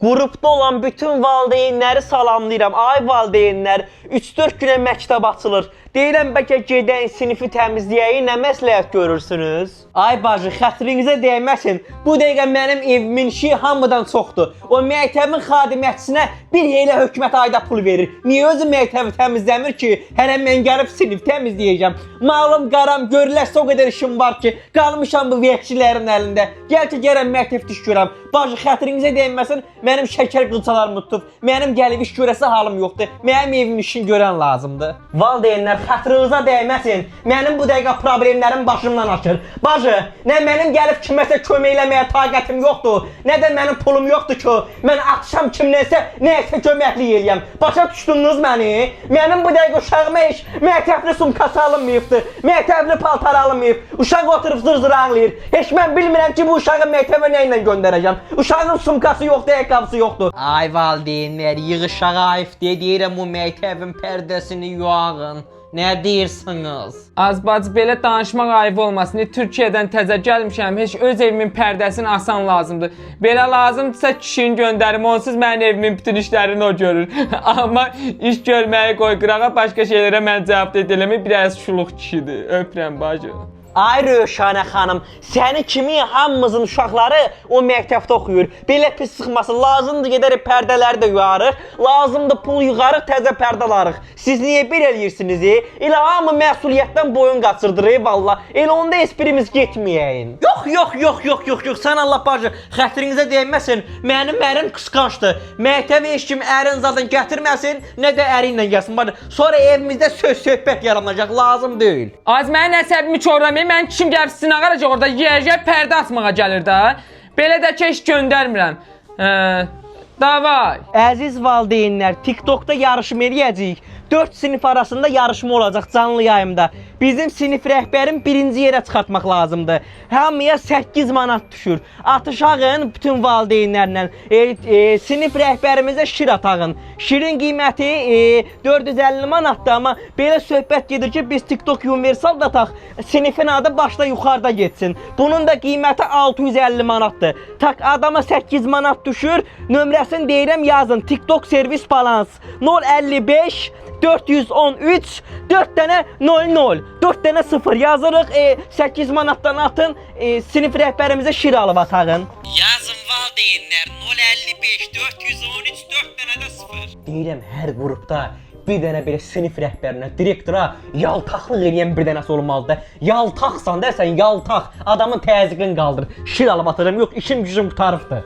Qrupda olan bütün valideynləri salamlayıram. Ay valideynlər, 3-4 günə məktəb açılır. Deyirəm bəlkə gedən sinifi təmizləyəyi nə məsləhət görürsünüz? Ay bacı, xətrinizə dəyməsin. Bu dəqiqə mənim evimin işi hamıdan çoxdur. O məktəbin xadimiyyətçisinə bir elə hökumət ayda pul verir. Niyə özü məktəbi təmizləmir ki? Hələ mən gəlib sinif təmizləyəcəm. Malum qaram, görüləsə o qədər işim var ki, qalmışam bu vəhşilərin əlində. Gəl ki, gələm məktəbdə iş görəm. Bacı, xətrinizə dəyməsin, mənim şəkər qılçalarımı tutub. Mənim gəlib iş görəsə halım yoxdur. Mənim evimin işini görən lazımdır. Valideynlər, xətrinizə dəyməsin. Mənim bu dəqiqə problemlərim başımdan aşır. Bacı, nə mənim gəlib kiməsə kömək eləməyə taqətim yoxdur, nə də mənim pulum yoxdur ki, mən atışam kimdənsə nəyəsə köməklik eləyəm. Başa düşdünüz məni? Mənim bu dəqiqə uşağıma heç məktəbli sumkası alınmayıbdır, məktəbli paltar alınmayıb. Uşaq oturub zır-zır ağlayır. Heç mən bilmirəm ki, bu uşağı məktəbə nə ilə göndərəcəm. Uşağın sumkası yoxdur, ayaqqabısı yoxdur. Ay valideynlər, yığışağa ayıb deyirəm bu məktəbin pərdəsini yuağın. Nə deyirsiniz? Azbacı, belə danışmaq ayıb olmasın. Türkiyədən təzə gəlmişəm, heç öz evimin pərdəsini asan lazımdır. Belə lazımdırsa kişini göndərim, onsuz mənim evimin bütün işlərini o görür. Amma iş görməyi qoy qırağa, başqa şeylərə mən cavab ediləmi, biraz şuluq kişidir. Öpürəm bacı. Ay Rövşanə xanım, səni kimi hamımızın uşaqları o məktəbdə oxuyur. Belə pis sıxması lazımdır, gedərək pərdələri də yuyarıq. Lazımdır pul yığarıq, təzə pərdə alarıq. Siz niyə belə eləyirsiniz? Elə hamı məsuliyyətdən boyun qaçırdır, valla. Elə onda esprimiz getməyəyin. Yox, sən Allah bacı, xətrinizə deyməsin. Mənim ərim qısqancdır. Məktəbə heç kim ərin zaten gətirməsin, nə də əri ilə gəlsin. Bacı, sonra evimizdə söz-söhbət yaranacaq, lazım deyil. Az mənim əsəbimi çorlamayın. Mən kim gəlib sizin ağaracaq orada yiyəcək pərdə asmağa gəlir də. Belə də ki, heç göndərmirəm. Davay. Əziz valideynlər, TikTokda yarışma eləyəcəyik. 4 sinif arasında yarışma olacaq canlı yayımda. Bizim sinif rəhbərin birinci yerə çıxartmaq lazımdır. Hamıya 8 manat düşür. Atışağın bütün valideynlərlə. Sinif rəhbərimizə şir atağın. Şirin qiyməti 450 manatdır, amma belə söhbət gedir ki, biz TikTok universal da ataq. Sinifin adı başda yuxarıda getsin. Bunun da qiyməti 650 manatdır. Tak adama 8 manat düşür. Nömrəsini deyirəm yazın. TikTok servis balans 055 413 4 dənə 00 4 dənə 0 yazırıq. 8 manatdan atın. Sinif rəhbərimizə şir alıb atağın. Yazın valideynlər 055 413 4 dənə də 0. Deyirəm hər qrupda bir dənə belə sinif rəhbərinə, direktora yaltaqlıq eləyən bir dənəsi olmalıdır. Yaltaqsan da sən, yaltaq. Adamın təzyiqini qaldır. Şir alıb atacağım. Yox, işim gücüm qutarıbdır.